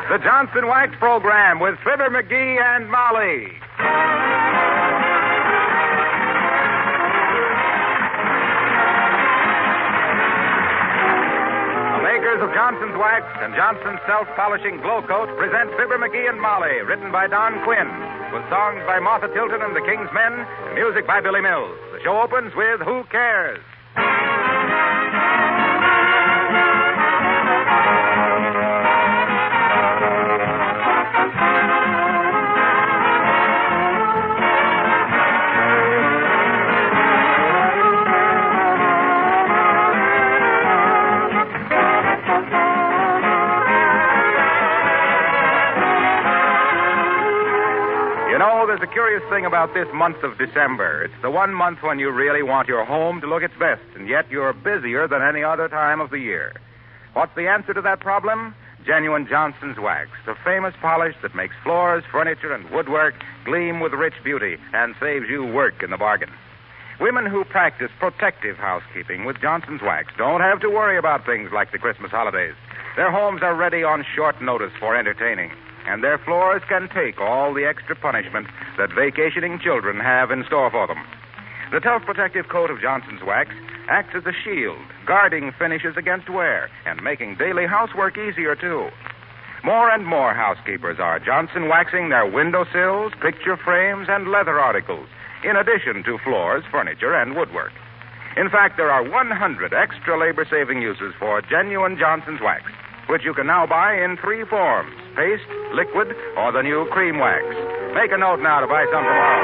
The Johnson Wax Program with Fibber McGee and Molly. The makers of Johnson's Wax and Johnson's Self-Polishing Glow Coat present Fibber McGee and Molly, written by Don Quinn, with songs by Martha Tilton and the King's Men, and music by Billy Mills. The show opens with Who Cares? There's a curious thing about this month of December. It's the one month when you really want your home to look its best, and yet you're busier than any other time of the year. What's the answer to that problem? Genuine Johnson's Wax, the famous polish that makes floors, furniture, and woodwork gleam with rich beauty and saves you work in the bargain. Women who practice protective housekeeping with Johnson's Wax don't have to worry about things like the Christmas holidays. Their homes are ready on short notice for entertaining, and their floors can take all the extra punishment that vacationing children have in store for them. The tough protective coat of Johnson's Wax acts as a shield, guarding finishes against wear and making daily housework easier, too. More and more housekeepers are Johnson waxing their windowsills, picture frames, and leather articles, in addition to floors, furniture, and woodwork. In fact, there are 100 extra labor-saving uses for genuine Johnson's Wax, which you can now buy in 3 forms: paste, liquid, or the new cream wax. Make a note now to buy some tomorrow.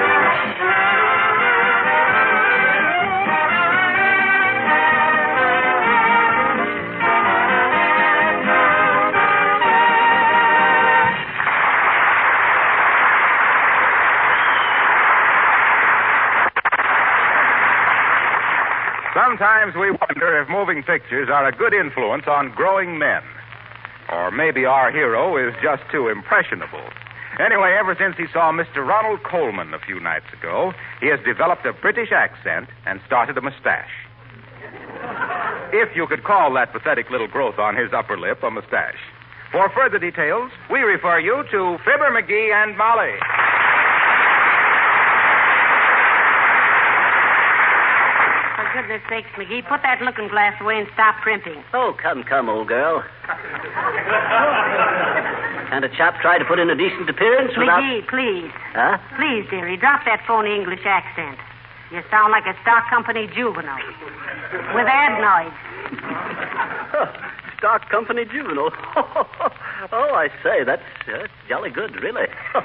Sometimes we wonder if moving pictures are a good influence on growing men. Or maybe our hero is just too impressionable. Anyway, ever since he saw Mr. Ronald Colman a few nights ago, he has developed a British accent and started a mustache. If you could call that pathetic little growth on his upper lip a mustache. For further details, we refer you to Fibber McGee and Molly. For goodness sakes, McGee, put that looking glass away and stop primping. Oh, come, old girl. And a chap tried to put in a decent appearance without... McGee, please. Huh? Please, dearie, drop that phony English accent. You sound like a stock company juvenile. With adenoids. Stock company juvenile. Oh, I say, that's jolly good, really. Oh,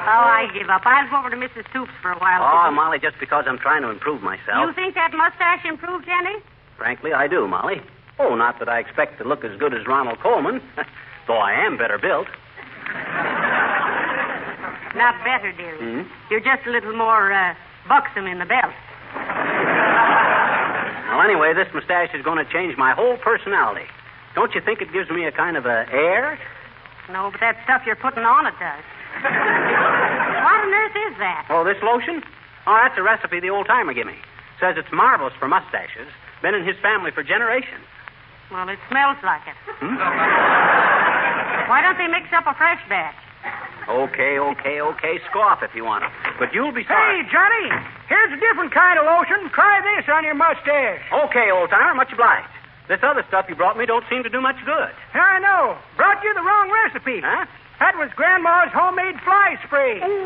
I give up. I'll go over to Mrs. Stoops for a while. Oh, Molly, just because I'm trying to improve myself. You think that mustache improved, Jenny? Frankly, I do, Molly. Oh, not that I expect to look as good as Ronald Colman, though I am better built. Not better, dearie. Mm-hmm. You're just a little more buxom in the belt. Well, anyway, this mustache is going to change my whole personality. Don't you think it gives me a kind of a air? No, but that stuff you're putting on it does. What on earth is that? Oh, this lotion? Oh, that's a recipe the old-timer gave me. Says it's marvelous for mustaches. Been in his family for generations. Well, it smells like it. Why don't they mix up a fresh batch? Okay. Scoff if you want to. But you'll be sorry. Hey, Johnny, here's a different kind of lotion. Try this on your mustache. Okay, old-timer, much obliged. This other stuff you brought me don't seem to do much good. I know. Brought you the wrong recipe. Huh? That was Grandma's homemade fly spray. 70 days,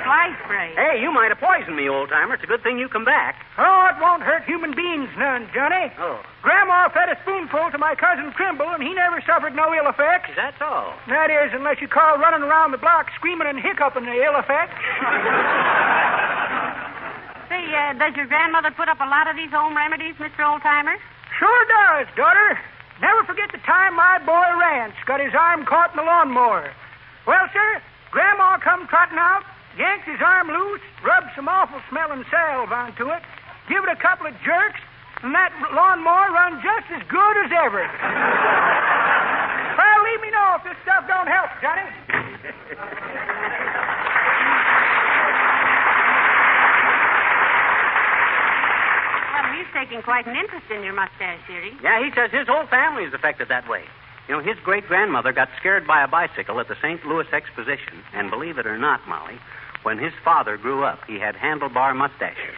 fly spray. Hey, you might have poisoned me, old-timer. It's a good thing you come back. Oh, it won't hurt human beings none, Johnny. Oh. Grandma fed a spoonful to my cousin Trimble, and he never suffered no ill effects. That's all. That is, unless you call running around the block screaming and hiccuping the ill effects. Say, does your grandmother put up a lot of these home remedies, Mr. Oldtimer? Sure does, daughter. Never forget the time my boy Rance got his arm caught in the lawnmower. Well, sir, Grandma come trotting out, yanked his arm loose, rubbed some awful smelling salve onto it, give it a couple of jerks, and that lawnmower run just as good as ever. Well, leave me know if this stuff don't help, Johnny. Well, he's taking quite an interest in your mustache, dearie. Yeah, he says his whole family is affected that way. You know, his great-grandmother got scared by a bicycle at the St. Louis Exposition, and believe it or not, Molly, when his father grew up, he had handlebar mustaches.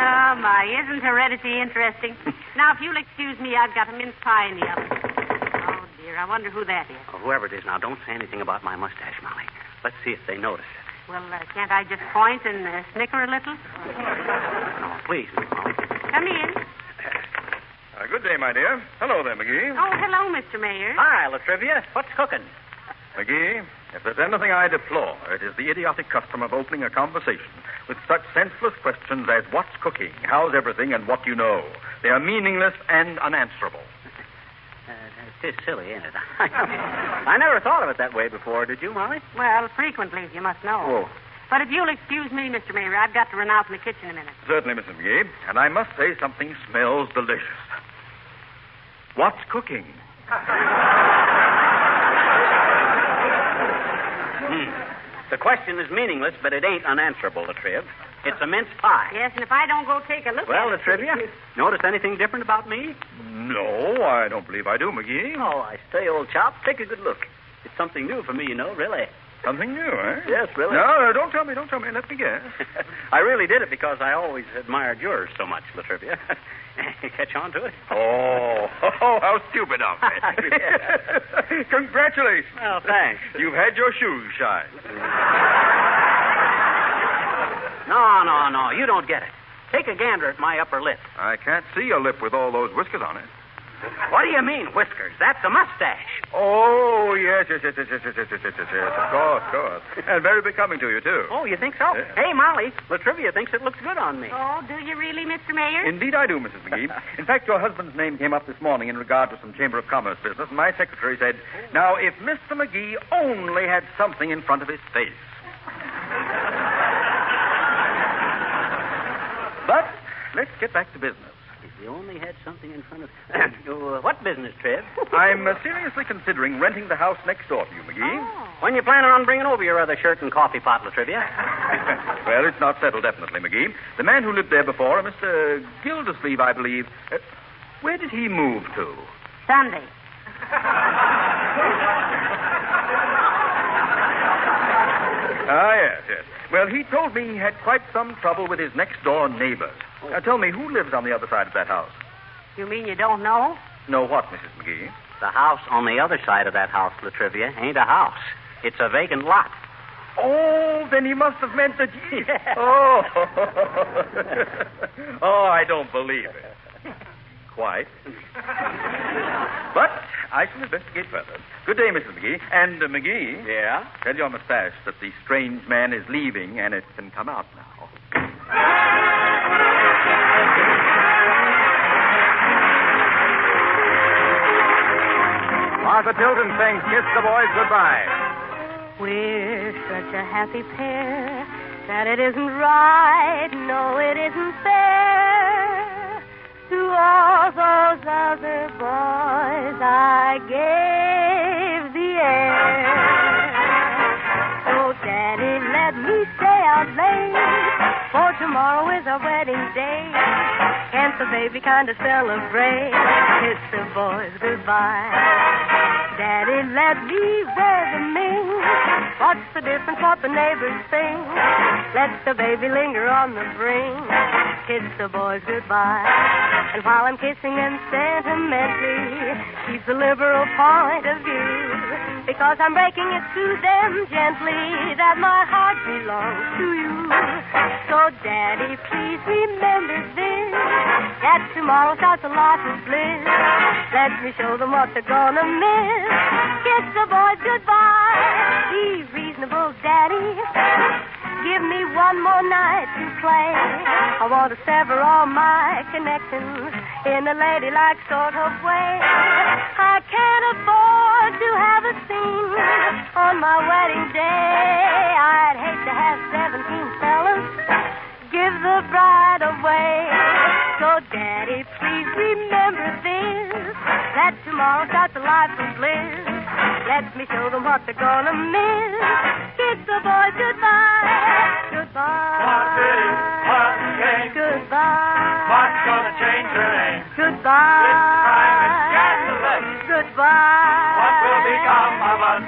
Oh, my, isn't heredity interesting? Now, if you'll excuse me, I've got a mince pie in the oven. Oh, dear, I wonder who that is. Oh, whoever it is, now, don't say anything about my mustache, Molly. Let's see if they notice it. Well, can't I just point and snicker a little? No, please, Miss Molly. Come in. Good day, my dear. Hello there, McGee. Oh, hello, Mr. Mayor. Hi, Latrivia. What's cooking? McGee, if there's anything I deplore, it is the idiotic custom of opening a conversation with such senseless questions as what's cooking, how's everything, and what do you know. They are meaningless and unanswerable. It is silly, ain't it? I never thought of it that way before. Did you, Molly? Well, frequently, you must know. Oh. But if you'll excuse me, Mr. Mayor, I've got to run out in the kitchen a minute. Certainly, Mrs. McGee. And I must say something smells delicious. What's cooking? The question is meaningless, but it ain't unanswerable, Latriv. It's a mince pie. Yes, and if I don't go take a look Well, at it... Latrivia, notice anything different about me? No, I don't believe I do, McGee. Oh, I say, old chap, take a good look. It's something new for me, you know, really. Something new, eh? Yes, really. No, don't tell me. Let me guess. I really did it because I always admired yours so much, Latrivia. Catch on to it? Oh, how stupid of me. Yeah. Congratulations. Well, thanks. You've had your shoes shined. No, you don't get it. Take a gander at my upper lip. I can't see your lip with all those whiskers on it. What do you mean, whiskers? That's a mustache. Oh, yes. Of course. And very becoming to you, too. Oh, you think so? Yeah. Hey, Molly, Latrivia thinks it looks good on me. Oh, do you really, Mr. Mayor? Indeed I do, Mrs. McGee. In fact, your husband's name came up this morning in regard to some Chamber of Commerce business, and my secretary said, now, if Mr. McGee only had something in front of his face. But let's get back to business. If he only had something in front of... what business, Trev? I'm seriously considering renting the house next door to you, McGee. Oh. When you planning on bringing over your other shirt and coffee pot, Latrivia? Well, it's not settled definitely, McGee. The man who lived there before, Mr. Gildersleeve, I believe, where did he move to? Sunday. Yes. Well, he told me he had quite some trouble with his next-door neighbors. Now, tell me, who lives on the other side of that house? You mean you don't know? Know what, Mrs. McGee? The house on the other side of that house, Latrivia, ain't a house. It's a vacant lot. Oh, then he must have meant that... Yeah. Oh. Oh, I don't believe it. Quite. But I shall investigate further. Good day, Mrs. McGee. And, McGee... Yeah? Tell your mustache that the strange man is leaving and it can come out now. Martha Tilton sings Kiss the Boys Goodbye. We're such a happy pair that it isn't right, no, it isn't fair. To all those other boys I gave the air. So, Daddy, let me stay out late, for tomorrow is our wedding day. Can't the baby kind of celebrate? Kiss the boys goodbye. Daddy, let me wear the ming. What's the difference what the neighbors think? Let the baby linger on the brink. Kiss the boys goodbye. And while I'm kissing them sentimentally, keep the liberal point of view. Because I'm breaking it to them gently that my heart belongs to you. So, Daddy, please remember this, that tomorrow starts a lot of bliss. Let me show them what they're gonna miss. Kiss the boys goodbye. Be reasonable, Daddy. Give me one more night to play. I want to sever all my connections in a ladylike sort of way. I can't afford to have a scene on my wedding day. I'd hate to have 17 fellas give the bride away. So, Daddy, please remember this, that tomorrow starts a life of bliss. Let me show them what they're gonna miss. Kiss the boys goodbye. Goodbye. What did it, what came? Goodbye. What's gonna change her name? Goodbye. goodbye. This time it's scandalous. Goodbye. What will become of us?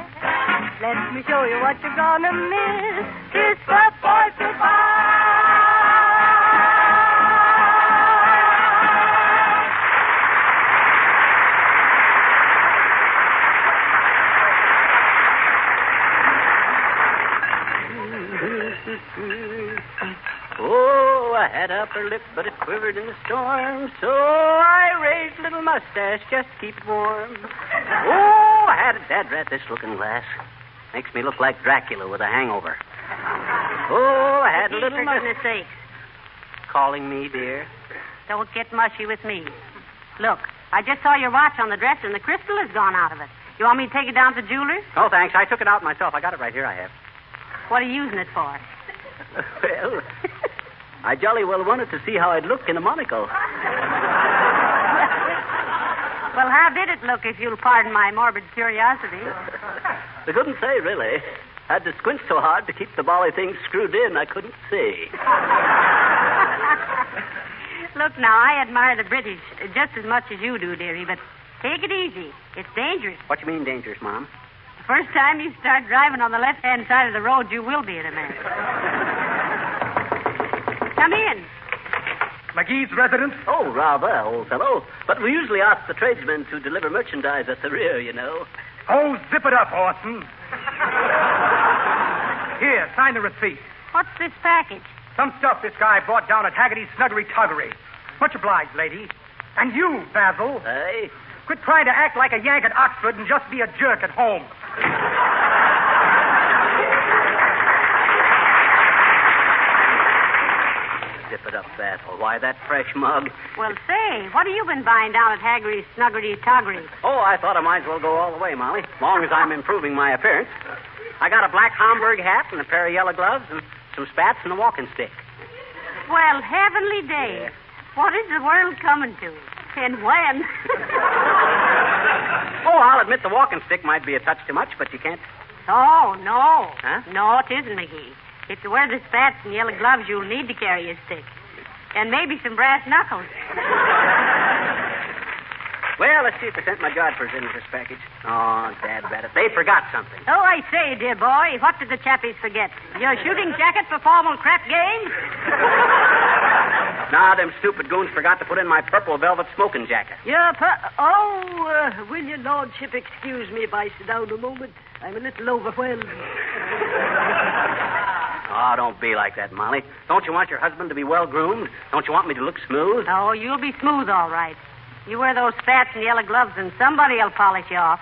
Let me show you what you're gonna miss. Kiss that boy goodbye. Oh, I had upper lip, but it quivered in the storm, so I raised little mustache just to keep it warm. Oh, I had a dad rat this looking glass. Makes me look like Dracula with a hangover. Oh, I had a little For goodness sake, calling me, dear. don't get mushy with me. Look, I just saw your watch on the dresser, and the crystal has gone out of it. You want me to take it down to the jeweler's? Oh, thanks. I took it out myself. I got it right here. I have. What are you using it for? Well, I jolly well wanted to see how I'd look in a monocle. Well, how did it look, if you'll pardon my morbid curiosity? I couldn't say, really. Had to squint so hard to keep the bally thing screwed in, I couldn't see. Look, now, I admire the British just as much as you do, dearie, but take it easy. It's dangerous. What you mean, dangerous, Mom? The first time you start driving on the left-hand side of the road, you will be in a mess. Come in. McGees' residence? Oh, rather, old fellow. But we usually ask the tradesmen to deliver merchandise at the rear, you know. Oh, zip it up, Orson. Here, sign the receipt. What's this package? Some stuff this guy bought down at Haggerty's Snuggery Tuggery. Much obliged, lady. And you, Basil. Hey? Quit trying to act like a Yank at Oxford and just be a jerk at home. Zip it up, Basil. Why, that fresh mug. Well, say, what have you been buying down at Haggerty's Snuggery Tuggery? Oh, I thought I might as well go all the way, Molly, as long as I'm improving my appearance. I got a black Homburg hat and a pair of yellow gloves and some spats and a walking stick. Well, heavenly days. What is the world coming to? And when? Oh, I'll admit the walking stick might be a touch too much, but you can't... Oh, no. Huh? No, it isn't, McGee. If you wear the spats and yellow gloves, you'll need to carry a stick. And maybe some brass knuckles. Well, let's see if they sent my godpers in with this package. Oh, Dad, it. They forgot something. Oh, I say, dear boy, what did the chappies forget? Your shooting jacket for formal crap games? Nah, them stupid goons forgot to put in my purple velvet smoking jacket. Will your lordship excuse me if I sit down a moment? I'm a little overwhelmed. Oh, don't be like that, Molly. Don't you want your husband to be well-groomed? Don't you want me to look smooth? Oh, you'll be smooth, all right. You wear those spats and yellow gloves, and somebody will polish you off.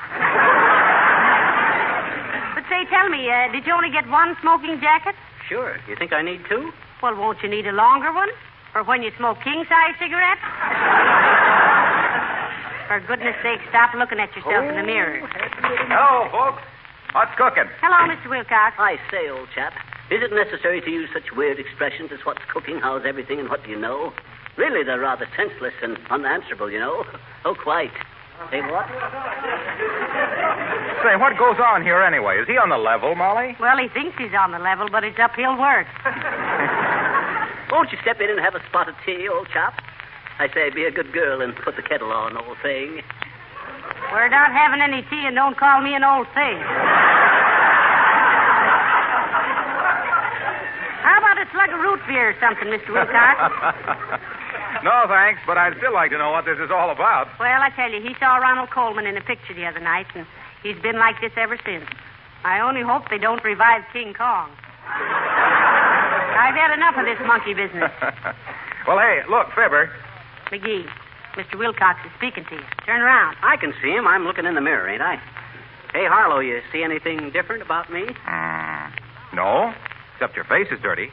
But say, tell me, did you only get one smoking jacket? Sure. You think I need two? Well, won't you need a longer one? For when you smoke king-size cigarettes? For goodness sake, stop looking at yourself in the mirror. Hello, folks. What's cooking? Hello, Mr. Wilcox. I say, old chap, is it necessary to use such weird expressions as what's cooking, how's everything, and what do you know? Really, they're rather senseless and unanswerable, you know. Oh, quite. Say what? Say, what goes on here anyway? Is he on the level, Molly? Well, he thinks he's on the level, but it's uphill work. Won't you step in and have a spot of tea, old chap? I say, be a good girl and put the kettle on, old thing. We're not having any tea, and don't call me an old thing. How about a slug of root beer or something, Mr. Wilcox? No, thanks, but I'd still like to know what this is all about. Well, I tell you, he saw Ronald Coleman in a picture the other night, and he's been like this ever since. I only hope they don't revive King Kong. I've had enough of this monkey business. Well, hey, look, Fibber. McGee, Mr. Wilcox is speaking to you. Turn around. I can see him. I'm looking in the mirror, ain't I? Hey, Harlow, you see anything different about me? No, except your face is dirty.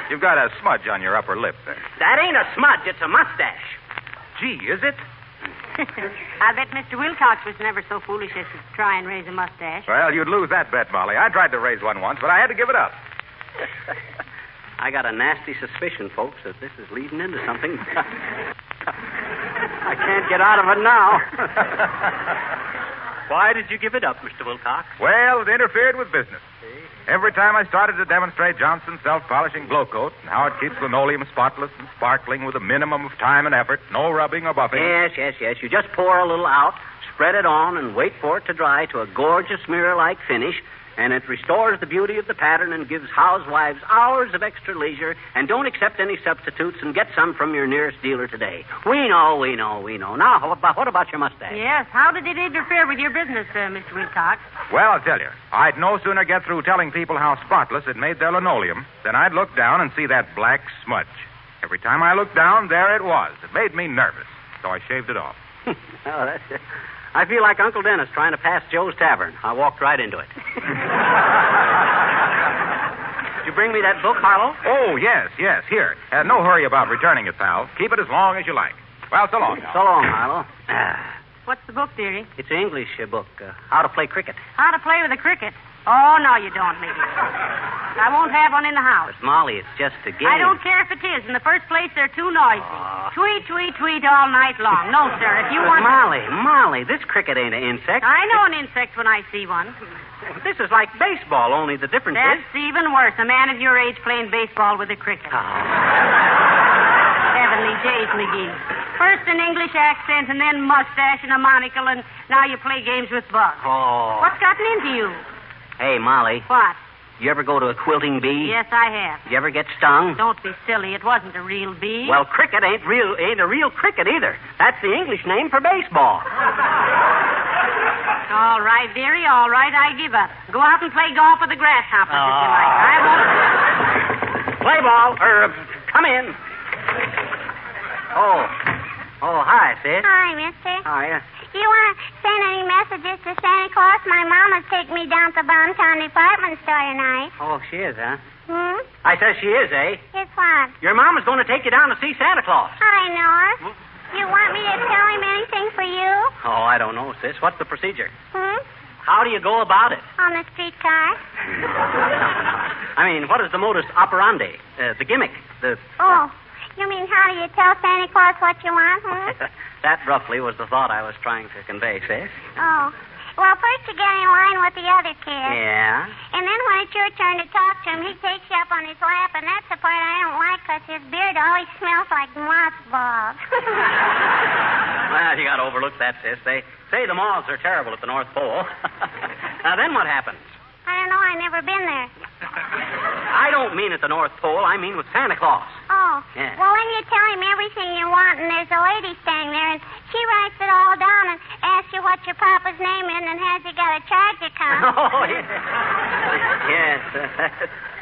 You've got a smudge on your upper lip there. That ain't a smudge. It's a mustache. Gee, is it? I bet Mr. Wilcox was never so foolish as to try and raise a mustache. Well, you'd lose that bet, Molly. I tried to raise one once, but I had to give it up. I got a nasty suspicion, folks, that this is leading into something. I can't get out of it now. Why did you give it up, Mr. Wilcox? Well, it interfered with business. Every time I started to demonstrate Johnson's self-polishing glow coat and how it keeps linoleum spotless and sparkling with a minimum of time and effort, no rubbing or buffing. Yes. You just pour a little out, spread it on, and wait for it to dry to a gorgeous mirror-like finish, and it restores the beauty of the pattern and gives housewives hours of extra leisure, and don't accept any substitutes, and get some from your nearest dealer today. We know. Now, what about your mustache? Yes, how did it interfere with your business, Mr. Wilcox? Well, I'll tell you. I'd no sooner get through telling people how spotless it made their linoleum than I'd look down and see that black smudge. Every time I looked down, there it was. It made me nervous, so I shaved it off. Oh, that's it. I feel like Uncle Dennis trying to pass Joe's Tavern. I walked right into it. Did you bring me that book, Harlow? Oh, yes. Here. No hurry about returning it, pal. Keep it as long as you like. Well, so long, now. So long, Harlow. What's the book, dearie? It's an English book, How to Play Cricket. How to play with a cricket. Oh, no, you don't, maybe. I won't have one in the house. But, Molly, it's just a game. I don't care if it is. In the first place, they're too noisy. Tweet, tweet, tweet all night long. No, sir, if you want... Molly, this cricket ain't an insect. I know an insect when I see one. This is like baseball, only the difference is... That's even worse. A man of your age playing baseball with a cricket. Oh. Heavenly days, McGees. First an English accent, and then mustache and a monocle, and now you play games with bugs. Oh. What's gotten into you? Hey, Molly. What? You ever go to a quilting bee? Yes, I have. You ever get stung? Don't be silly. It wasn't a real bee. Well, cricket ain't a real cricket either. That's the English name for baseball. All right, dearie, all right. I give up. Go out and play golf with the grasshoppers if you like. I won't... Play ball. Come in. Oh, hi, sis. Hi, mister. Hi. You want to send any messages to Santa Claus? My mama's taking me down to the Bonton department store tonight. Oh, she is, huh? I said she is, eh? It's what? Your mama's going to take you down to see Santa Claus. I know her. You want me to tell him anything for you? Oh, I don't know, sis. What's the procedure? How do you go about it? On the streetcar. I mean, what is the modus operandi? The gimmick? Oh, you mean how do you tell Santa Claus what you want, That roughly was the thought I was trying to convey, sis. Oh. Well, first you get in line with the other kid. Yeah? And then when it's your turn to talk to him, he takes you up on his lap, and that's the part I don't like because his beard always smells like mothballs. Well, you got to overlook that, sis. They say the moths are terrible at the North Pole. Now, then what happens? I don't know. I've never been there. I don't mean at the North Pole. I mean with Santa Claus. Oh. Yeah. Well, when you tell him everything you want, and there's a lady standing there, and she writes it all down and asks you what your papa's name is and has you got a charge account. Oh, yeah. Yes.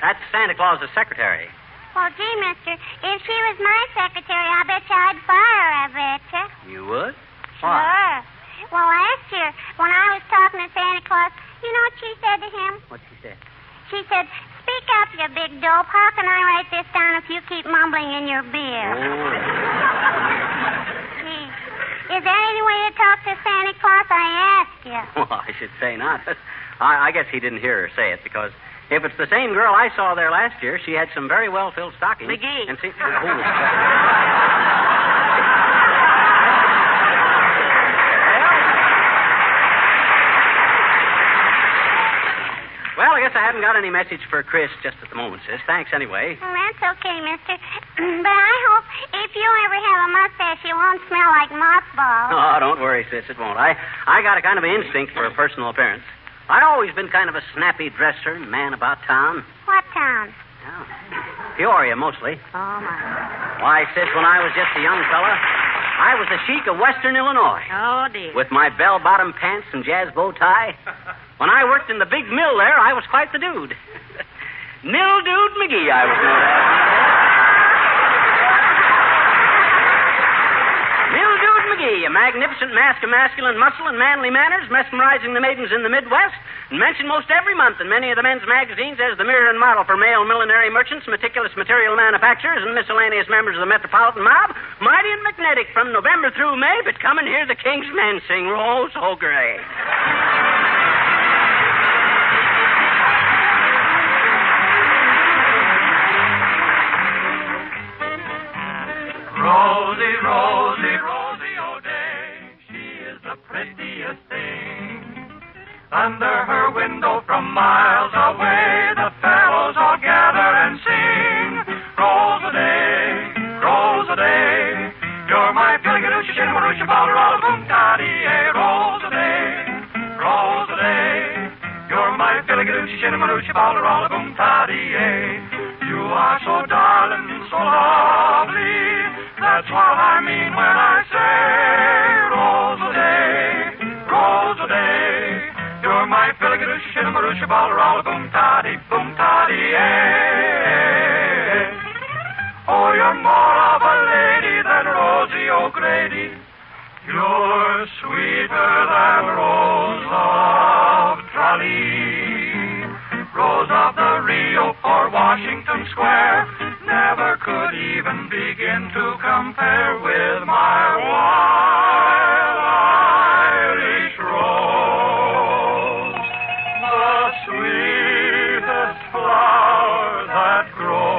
That's Santa Claus's secretary. Well, gee, mister, if she was my secretary, I bet you I'd fire her, I bet you. You would? Sure. Why? Well, last year, when I was talking to Santa Claus, you know what she said to him? What'd she say? She said, "Speak up, you big dope. How can I write this down if you keep mumbling in your beer?" Oh. Gee, is there any way to talk to Santa Claus? I asked you. Well, I should say not. I guess he didn't hear her say it, because if it's the same girl I saw there last year, she had some very well-filled stockings. McGee. And see... Well, I guess I haven't got any message for Chris just at the moment, sis. Thanks anyway. Well, that's okay, mister. But I hope if you ever have a mustache, you won't smell like mothballs. Oh, don't worry, sis. It won't. I got a kind of an instinct for a personal appearance. I've always been kind of a snappy dresser and man about town. What town? Oh, Peoria, mostly. Oh, my. Why, sis, when I was just a young fella, I was the chic of Western Illinois. Oh, dear. With my bell-bottom pants and jazz bow tie. When I worked in the big mill there, I was quite the dude. Mildewed McGee, I was known as. Mildewed McGee, a magnificent mask of masculine muscle and manly manners, mesmerizing the maidens in the Midwest, and mentioned most every month in many of the men's magazines as the mirror and model for male millinery merchants, meticulous material manufacturers, and miscellaneous members of the metropolitan mob, mighty and magnetic from November through May, but come and hear the King's men sing "Oh, so great." Rosie, Rosie, Rosie O'Day, she is the prettiest thing Under her window from miles away, the fellows all gather and sing. Rose-a-day, Rose-a-day, you're my Piligadoochie, Shinnamaroochie, Balleralla, Boom-ta-dee-ay. Rose-a-day, Rose-a-day, you're my Piligadoochie, Shinnamaroochie, Balleralla, Boom-ta-dee-ay. You are so darling, so lovely, that's what I mean when I say Rose-a-day, Rose-a-day, you're my Piligadoochie, Shinnamaroochie, Balleralla, Boom-ta-dee, Boom-ta-dee-ay. Oh, you're more of a lady than Rosie O'Grady. You're sweeter than Rose of Tralee. Rose of the Rio or Washington Square never could even begin to compare with my wild Irish rose, the sweetest flower that grows.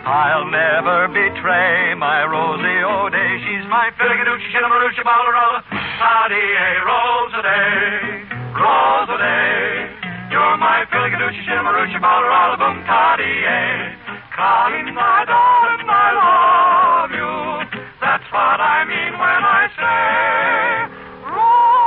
I'll never betray my Rosie O'Day. She's my Piligadoochie, Shinnamaroochie, Balleralla, Boom-ta-dee-ay. Rose-a-day, Rose-a-day, you're my Piligadoochie, Shinnamaroochie, Balleralla, Boom-ta-dee-ay. Calling my darling, I love you. That's what I mean when I say Rose-a-day,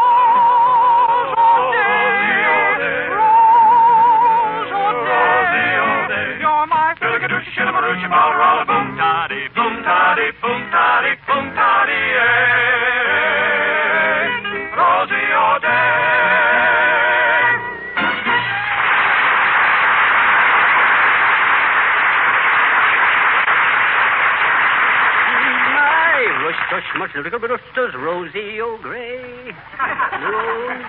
Rose-a-day, you're my Piligadoochie, Shinnamaroochie, Balleralla, Boom-ta-dee, Boom-ta-dee, Boom-ta-dee, Boom-ta-dee-ay. Rosie O'Day. Tush, much little bit of studs, Rosie O'Gray. Rosie.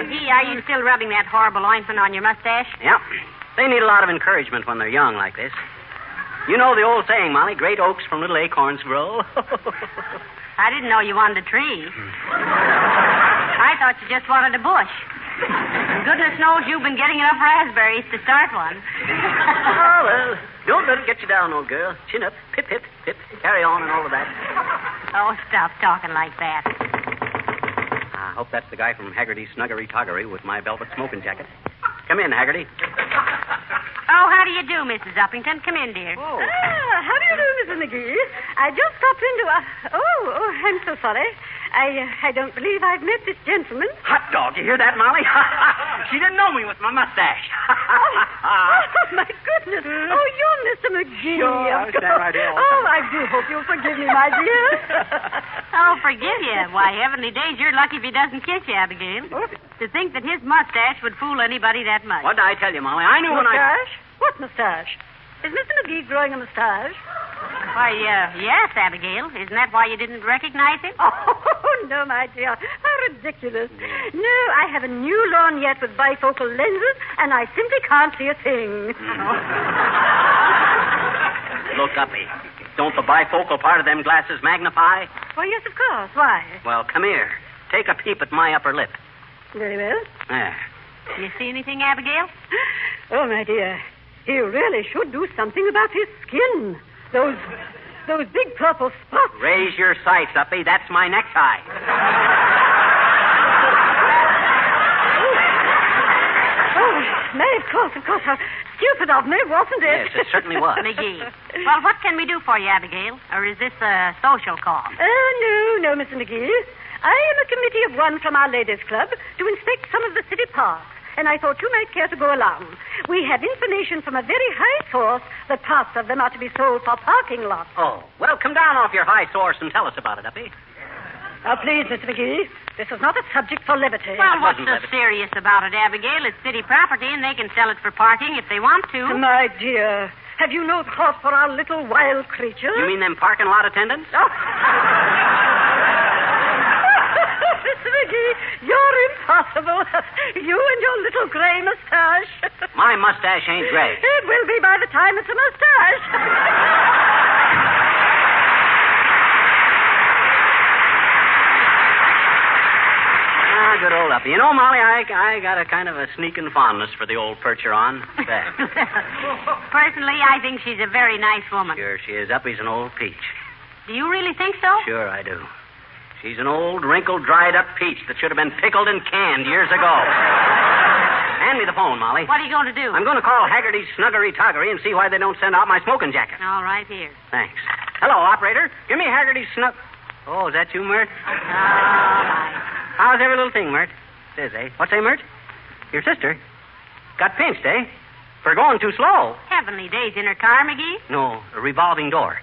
McGee, are you still rubbing that horrible ointment on your mustache? Yep. They need a lot of encouragement when they're young like this. You know the old saying, Molly, great oaks from little acorns grow. I didn't know you wanted a tree. I thought you just wanted a bush. Goodness knows you've been getting enough raspberries to start one. Oh, well, don't let it get you down, old girl. Chin up, pip, pip, pip, carry on and all of that. Oh, stop talking like that. I hope that's the guy from Haggerty's Snuggery Toggery with my velvet smoking jacket. Come in, Haggerty. Oh, how do you do, Mrs. Uppington? Come in, dear. Oh. How do you do, Mrs. McGee? I just stopped into I'm so sorry. I don't believe I've met this gentleman. Hot dog, you hear that, Molly? She didn't know me with my mustache. Oh, my goodness. Oh, you're Mr. McGee. Sure, I'll stand right here. Oh, I do hope you'll forgive me, my dear. Oh, forgive you. Why, heavenly days, you're lucky if he doesn't kiss you, Abigail. To think that his mustache would fool anybody that much. What did I tell you, Molly? I knew when Mustache? What mustache? Is Mr. McGee growing a mustache? Why, yes, Abigail. Isn't that why you didn't recognize him? Oh, no, my dear. How ridiculous. No, I have a new lorgnette with bifocal lenses, and I simply can't see a thing. Look, Uppy. Don't the bifocal part of them glasses magnify? Why, yes, of course. Why? Well, come here. Take a peep at my upper lip. Very well. There. You see anything, Abigail? Oh, my dear. He really should do something about his skin. Those big purple spots. Raise your sights, Uppy. That's my necktie. Oh, may, of course. How stupid of me, wasn't it? Yes, it certainly was. McGee. Well, what can we do for you, Abigail? Or is this a social call? No, Mr. McGee. I am a committee of one from our ladies' club to inspect some of the city parks, and I thought you might care to go along. We have information from a very high source that parts of them are to be sold for parking lots. Oh, well, come down off your high source and tell us about it, Uppy. Now, please, Mr. McGee, this is not a subject for levity. Well, what's so serious about it, Abigail? It's city property, and they can sell it for parking if they want to. My dear, have you no thought for our little wild creatures? You mean them parking lot attendants? Oh. Mr. McGee, you're impossible. You and your little gray mustache. My mustache ain't gray. It will be by the time it's a mustache. Good old Uppy. You know, Molly, I got a kind of a sneaking fondness for the old percheron. Personally, I think she's a very nice woman. Sure she is. Uppy's an old peach. Do you really think so? Sure I do. She's an old, wrinkled, dried-up peach that should have been pickled and canned years ago. Hand me the phone, Molly. What are you going to do? I'm going to call Haggerty's Snuggery-Toggery and see why they don't send out my smoking jacket. All right, here. Thanks. Hello, operator. Give me Haggerty's Oh, is that you, Mert? All right. How's every little thing, Mert? Says, eh? What's that, Mert? Your sister? Got pinched, eh? For going too slow. Heavenly days in her car, McGee. No, a revolving door.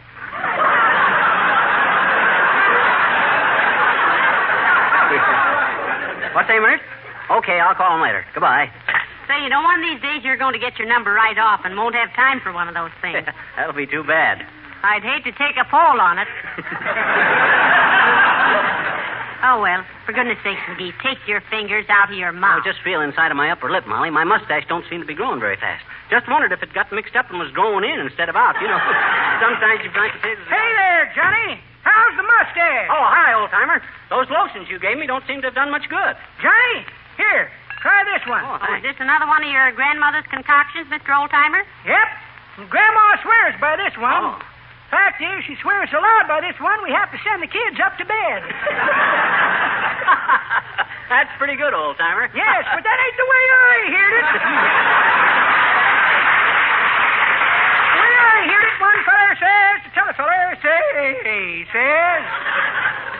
What's that, Mert? Okay, I'll call him later. Goodbye. Say, you know, one of these days you're going to get your number right off and won't have time for one of those things. That'll be too bad. I'd hate to take a poll on it. Oh, well, for goodness sakes, McGee, take your fingers out of your mouth. I just feel inside of my upper lip, Molly. My mustache don't seem to be growing very fast. Just wondered if it got mixed up and was growing in instead of out. You know, sometimes you find potatoes... Hey there, Johnny. How's the mustache? Oh, hi, old-timer. Those lotions you gave me don't seem to have done much good. Johnny, here, try this one. Oh, Is this another one of your grandmother's concoctions, Mr. Oldtimer? Yep. And Grandma swears by this one. Oh. Fact is, she swears so loud by this one, we have to send the kids up to bed. That's pretty good, old-timer. Yes, but that ain't the way I heard it. The way I heard it, one feller says, the t'other feller says,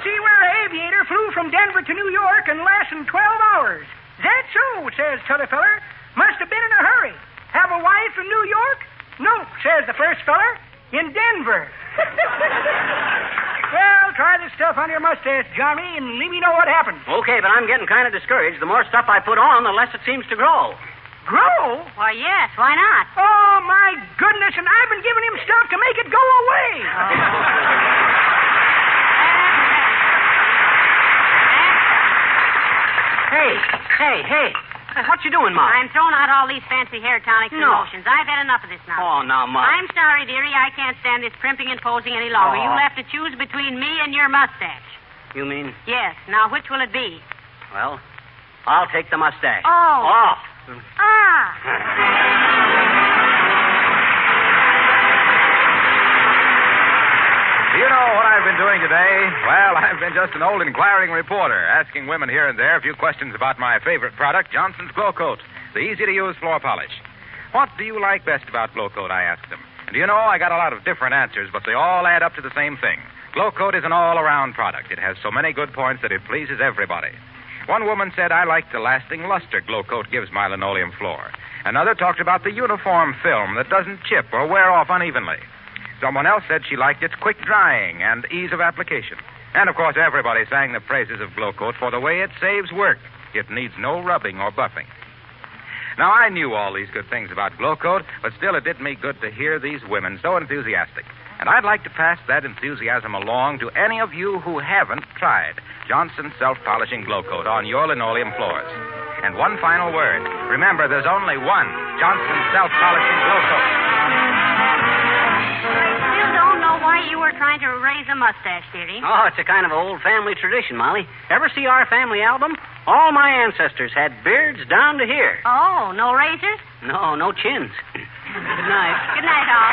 see where an aviator flew from Denver to New York in less than 12 hours. Is that so, says t'other feller. Must have been in a hurry. Have a wife in New York? No, says the first feller. In Denver. Well, try this stuff on your mustache, Johnny, and let me know what happens. Okay, but I'm getting kind of discouraged. The more stuff I put on, the less it seems to grow. Grow? Why, yes. Why not? Oh, my goodness, and I've been giving him stuff to make it go away. Hey. What you doing, Mom? I'm throwing out all these fancy hair tonics and No. lotions. I've had enough of this now. Oh, now, Mom. I'm sorry, dearie. I can't stand this primping and posing any longer. Oh. You'll have to choose between me and your mustache. You mean? Yes. Now, which will it be? Well, I'll take the mustache. Oh. Off. Do you know what I've been doing today? Well, I've been just an old inquiring reporter, asking women here and there a few questions about my favorite product, Johnson's Glow Coat, the easy-to-use floor polish. What do you like best about Glow Coat, I asked them. And do you know, I got a lot of different answers, but they all add up to the same thing. Glow Coat is an all-around product. It has so many good points that it pleases everybody. One woman said, I like the lasting luster Glow Coat gives my linoleum floor. Another talked about the uniform film that doesn't chip or wear off unevenly. Someone else said she liked its quick drying and ease of application. And, of course, everybody sang the praises of Glow Coat for the way it saves work. It needs no rubbing or buffing. Now, I knew all these good things about Glow Coat, but still it did me good to hear these women so enthusiastic. And I'd like to pass that enthusiasm along to any of you who haven't tried Johnson's self-polishing Glow Coat on your linoleum floors. And one final word. Remember, there's only one Johnson's self-polishing Glow Coat. Still don't know why you were trying to raise a mustache, dearie. Oh, it's a kind of old family tradition, Molly. Ever see our family album? All my ancestors had beards down to here. Oh, no razors? No chins. Good night. Good night, all.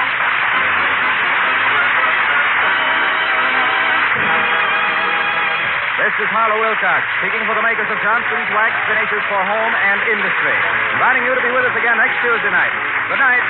This is Harlow Wilcox, speaking for the makers of Johnson's Wax Finishes for Home and Industry, inviting you to be with us again next Tuesday night. Good night.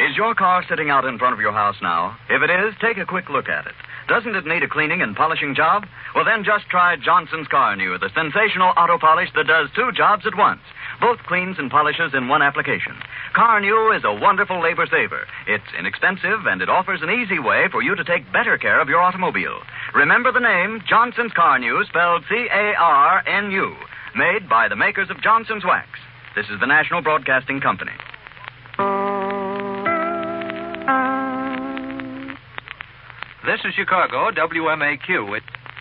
Is your car sitting out in front of your house now? If it is, take a quick look at it. Doesn't it need a cleaning and polishing job? Well, then just try Johnson's Car New, the sensational auto polish that does two jobs at once. Both cleans and polishes in one application. Car New is a wonderful labor saver. It's inexpensive, and it offers an easy way for you to take better care of your automobile. Remember the name, Johnson's Car New, spelled C-A-R-N-U, made by the makers of Johnson's Wax. This is the National Broadcasting Company. This is Chicago, WMAQ. It's